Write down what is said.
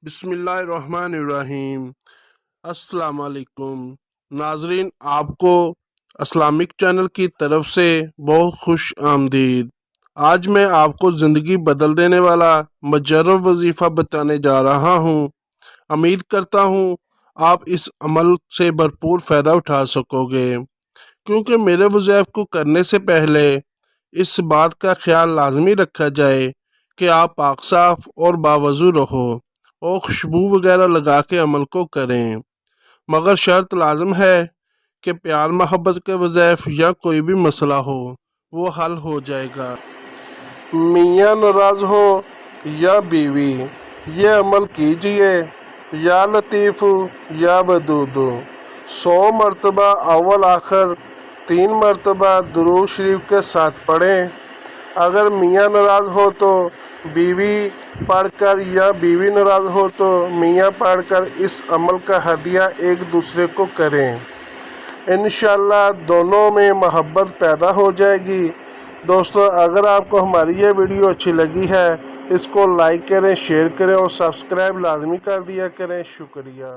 बिस्मिल्लाहिर्रहमानिर्रहीम। अस्सलाम वालेकुम नाजरीन, आपको इस्लामिक चैनल की तरफ से बहुत खुश आमदीद। आज मैं आपको ज़िंदगी बदल देने वाला मुजर्रब वजीफ़ा बताने जा रहा हूँ। उम्मीद करता हूँ आप इस अमल से भरपूर फ़ायदा उठा सकोगे, क्योंकि मेरे वज़ीफ़े को करने से पहले इस बात का ख्याल लाजमी रखा जाए कि आप पाक साफ और बावज़ू रहो और खुशबू वगैरह लगा के अमल को करें, मगर शर्त लाजम है कि प्यार मोहब्बत के वज़ीफ़े या कोई भी मसला हो वो हल हो जाएगा। मियाँ नाराज़ हो या बीवी, ये अमल कीजिए। या लतीफ़ या वदूद 100 मरतबा अव्वल आखिर 3 मरतबा दुरूद शरीफ के साथ पढ़ें। अगर मियाँ नाराज़ हो तो बीवी पढ़कर या बीवी नाराज़ हो तो मियाँ पढ़कर इस अमल का हदिया एक दूसरे को करें। इंशाअल्लाह दोनों में मोहब्बत पैदा हो जाएगी। दोस्तों, अगर आपको हमारी ये वीडियो अच्छी लगी है, इसको लाइक करें, शेयर करें और सब्सक्राइब लाजमी कर दिया करें। शुक्रिया।